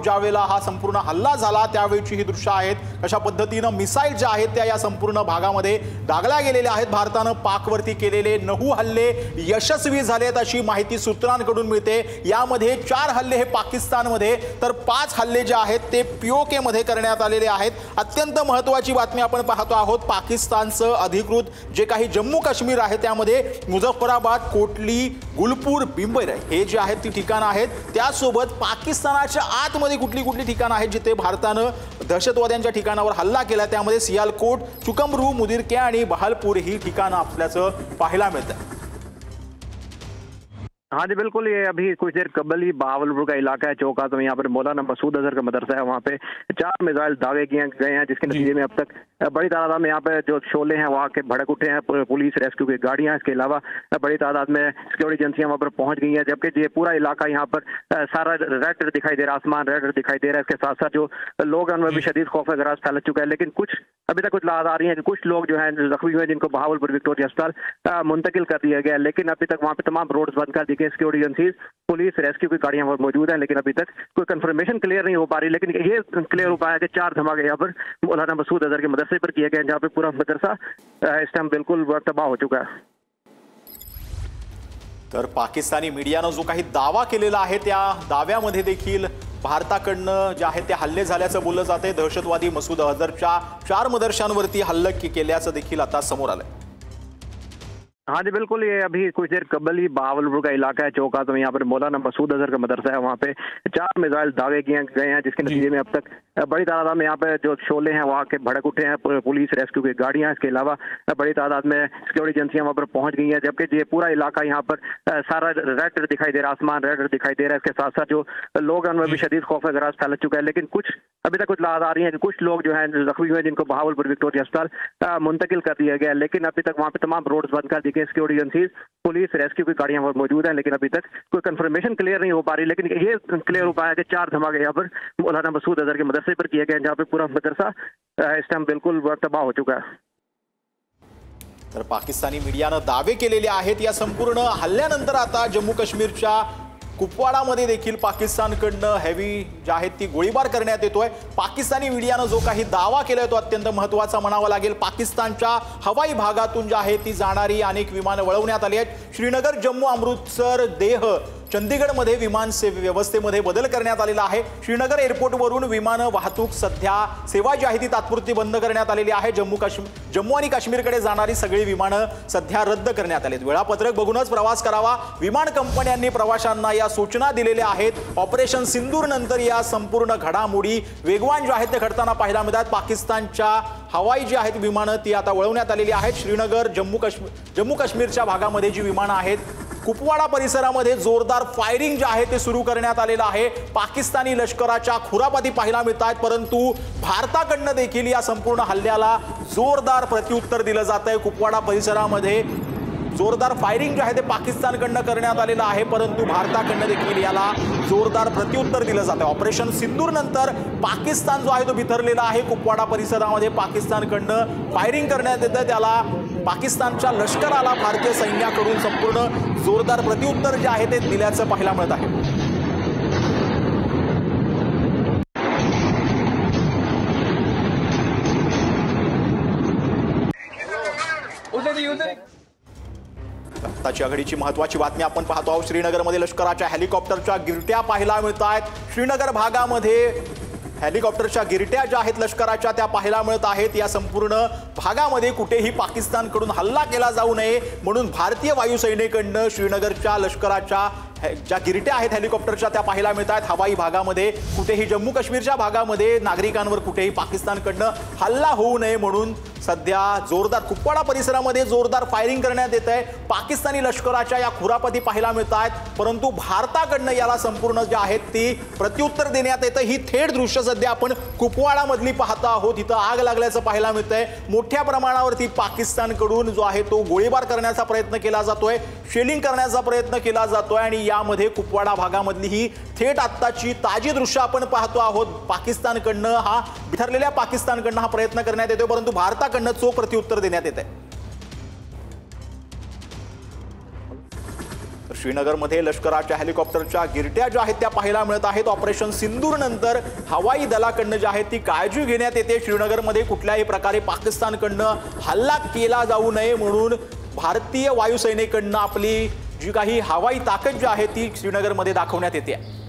ज्यावेळेला हा संपूर्ण हल्ला झाला त्यावेळची ही दृश्य आहेत. कशा पद्धतीने मिसाईल ज्या आहेत त्या या संपूर्ण भागामध्ये दागल्या गेलेल्या आहेत. भारतानं पाकवरती केलेले 9 हल्ले यशस्वी झालेत अशी माहिती सूत्रांकडून मिळते. यामध्ये 4 हल्ले हे पाकिस्तानमध्ये तर 5 हल्ले जे आहेत ते POK मध्ये करण्यात आलेले आहेत. अत्यंत महत्त्वाची बातमी आपण पाहतो आहोत. पाकिस्तानचं अधिकृत जे काही जम्मू काश्मीर आहे त्यामध्ये मुझफ्फराबाद, कोटली, गुलपूर, बिंबर हे जे आहेत ती ठिकाणं आहेत. त्यासोबत पाकिस्तानाच्या आतमध्ये कुठली ठिकाणं आहेत जिथे भारतानं दहशतवाद्यांच्या ठिकाणावर हल्ला केला. त्यामध्ये सियालकोट, चुकमरू, मुदिरके आणि बहालपूर ही ठिकाणं आपल्याचं पाहायला मिळतात. हाँ जी बिल्कुल, ये अभी कुछ देर कबल ही बहावलपुर का इलाका है चौका, तो यहाँ पर मौलाना मसूद अजहर का मदरसा है, वहाँ पे 4 मिसाइल दागे किए गए हैं जिसके नतीजे में अब तक बड़ी तादाद में यहाँ पे जो शोले हैं वहाँ के भड़क उठे हैं. पुलिस रेस्क्यू की गाड़ियाँ, इसके अलावा बड़ी तादाद में सिक्योरिटी एजेंसियाँ वहाँ पर पहुंच गई हैं. जबकि ये पूरा इलाका यहाँ पर सारा रेड दिखाई दे रहा है, आसमान रेड दिखाई दे रहा है. इसके साथ साथ जो लोग हैं उनमें भी शदीद खौफ गराज फैल चुका है. लेकिन कुछ अभी तक कुछ लाद आ रही है कि कुछ लोग जो है जख्मी हुए जिनको बहावलपुर विक्टोरिया अस्पताल मुंतकिल कर दिया गया. लेकिन अभी तक वहाँ पे तमाम रोड्स बंद कर दी गई. सिक्योरिटी एजेंसीज, पुलिस, रेस्क्यू की गाड़ियां मौजूद हैं, लेकिन अभी तक कोई कंफर्मेशन क्लियर नहीं हो पा रही. लेकिन ये क्लियर हो पाया कि 4 धमाके यहाँ पर मौलाना मसूद अजहर के मदरसे पर किए गए, जहाँ पे पूरा मदरसा इस टाइम बिल्कुल तबाह हो चुका है. तर पाकिस्तानी मीडियानं जो काही दावा केलेला आहे त्या दाव्यामध्ये देखील भारताकडनं जे आहे ते हल्ले झाल्याचं बोललं जाते. दहशतवादी मसूद अजहरच्या 4 मदरशांवरती हल्ले केल्याचं देखील आता समोर आलंय. हाँ जी बिल्कुल, ये अभी कुछ देर कबल ही बहावलपुर का इलाका है चौका, तो यहाँ पर मौलाना मसूद अजहर का मदरसा है, वहाँ पे 4 मिसाइल दागे किए गए हैं जिसके नतीजे में अब तक बड़ी तादाद में यहाँ पे जो शोले हैं वहाँ के भड़क उठे हैं. पुलिस रेस्क्यू की गाड़ियाँ, इसके अलावा बड़ी तादाद में सिक्योरिटी एजेंसियाँ वहाँ पर पहुंच गई हैं. जबकि ये पूरा इलाका यहाँ पर सारा रेड दिखाई दे रहा है, आसमान रेड दिखाई दे रहा है. इसके साथ साथ जो लोग हैं उनमें भी शदीद खौफ गराज फैल चुका है. लेकिन कुछ अभी तक कुछ लाद आ रही है कि कुछ लोग जो है जख्मी हुए जिनको बहावलपुर विक्टोरिया अस्पताल मुंतकिल कर दिया गया. लेकिन अभी तक वहाँ पे तमाम रोड्स बंद कर दी गई. सिक्योरिटी एजेंसीज, पुलिस, रेस्क्यू की गाड़ियां मौजूद हैं, लेकिन अभी तक कोई कंफर्मेशन क्लियर नहीं हो पा रही. लेकिन ये क्लियर हो पाया कि 4 धमाके यहाँ पर मौलाना मसूद अजहर के मदरसे पर किए गए, जहाँ पे पूरा मदरसा इस टाइम बिल्कुल तबाह हो चुका है. तर पाकिस्तानी मीडियानं दावे केलेले आहेत. या संपूर्ण हल्ल्यानंतर आता जम्मू काश्मीरच्या कुपवाडामध्ये देखील पाकिस्तानकडनं हेवी जे आहेत ती गोळीबार करण्यात येतोय. पाकिस्तानी मीडियानं जो काही दावा केलाय तो अत्यंत महत्त्वाचा म्हणावा लागेल. पाकिस्तानच्या हवाई भागातून जी आहे ती जाणारी अनेक विमानं वळवण्यात आली आहेत. श्रीनगर, जम्मू, अमृतसर, देह, चंदीगडमध्ये विमान व्यवस्थेमध्ये बदल करण्यात आलेला आहे. श्रीनगर एअरपोर्टवरून विमानं वाहतूक सध्या सेवा जी आहे ती तात्पुरती बंद करण्यात आलेली आहे. जम्मू आणि काश्मीरकडे जाणारी सगळी विमानं सध्या रद्द करण्यात आलीत. वेळापत्रक बघूनच प्रवास करावा, विमान कंपन्यांनी प्रवाशांना या सूचना दिलेल्या आहेत. ऑपरेशन सिंदूर नंतर या संपूर्ण घडामोडी वेगवान ज्या आहेत ते घडताना पाहायला मिळतात. पाकिस्तानच्या हवाई जी आहेत विमानं ती आता वळवण्यात आलेली आहेत. श्रीनगर, जम्मू काश्मीरच्या भागामध्ये जी विमानं आहेत, कुपवाडा परिसरामध्ये जोरदार फायरिंग जे आहे ते सुरू करण्यात आलेलं आहे. पाकिस्तानी लष्कराच्या खुरापाती पाहायला मिळतात, परंतु भारताकडनं देखील या संपूर्ण हल्ल्याला जोरदार प्रत्युत्तर दिलं जात आहे. कुपवाडा परिसरामध्ये जोरदार फायरिंग जे आहे ते पाकिस्तानकडनं करण्यात आलेलं आहे, परंतु भारताकडनं देखील याला जोरदार प्रत्युत्तर दिलं जात आहे. ऑपरेशन सिंदूर नंतर पाकिस्तान जो आहे तो बिथरलेला आहे. कुपवाडा परिसरामध्ये पाकिस्तानकडनं फायरिंग करण्यात येतं, त्याला पाकिस्तानच्या लष्कराला भारतीय सैन्याकडून संपूर्ण जोरदार प्रत्युत्तर जे आहे ते दिल्याचं पाहायला मिळत आहे. आताची आघाडीची महत्त्वाची बातमी आपण पाहतो आहोत. श्रीनगरमध्ये लष्कराच्या हेलिकॉप्टरच्या गिरट्या पाहायला मिळत आहेत. श्रीनगर भागामध्ये हेलिकॉप्टरच्या गिरट्या ज्या आहेत लष्कराच्या त्या पाहायला मिळत आहेत. या संपूर्ण भागामध्ये कुठेही पाकिस्तानकडून हल्ला केला जाऊ नये म्हणून भारतीय वायुसेनेकडनं श्रीनगरच्या लष्कराच्या ज्या गिरट्या आहेत हेलिकॉप्टरच्या त्या पाहायला मिळतात. हवाई भागामध्ये कुठेही जम्मू काश्मीरच्या भागामध्ये नागरिकांवर कुठेही पाकिस्तानकडनं हल्ला होऊ नये म्हणून सध्या जोरदार कुपवाडा परिसरामध्ये जोरदार फायरिंग करण्यात येत आहे. पाकिस्तानी लष्कराच्या या खुरापती पाहायला मिळत आहेत, परंतु भारताकडनं याला संपूर्ण जे आहेत ती प्रत्युत्तर देण्यात येतं. ही थेट दृश्य सध्या आपण कुपवाडामधली पाहतो आहोत. इथं आग लागल्याचं पाहायला मिळतंय. मोठ्या प्रमाणावरती पाकिस्तानकडून जो आहे तो गोळीबार करण्याचा प्रयत्न केला जातोय, शेलिंग करण्याचा प्रयत्न केला जातोय आणि यामध्ये कुपवाडा भागामधली ही थेट आत्ताची ताजी दृश्य आपण पाहतो आहोत. पाकिस्तानकडनं हा बिथरलेल्या पाकिस्तानकडनं हा प्रयत्न करण्यात येतोय, परंतु भारताकडनं चोख प्रत्युत्तर देण्यात येत आहे. श्रीनगरमध्ये लष्कराच्या हेलिकॉप्टरच्या गिरट्या ज्या आहेत त्या पाहायला मिळत आहेत। ऑपरेशन सिंदूर नंतर हवाई दलाकडनं जी आहे ती काळजी घेण्यात येते। श्रीनगरमध्ये कुठल्याही प्रकारे पाकिस्तानकडनं हल्ला केला जाऊ नये म्हणून भारतीय वायुसेनेकडनं आपली जी काही हवाई ताकद जी आहे ती श्रीनगरमध्ये दाखवण्यात येते।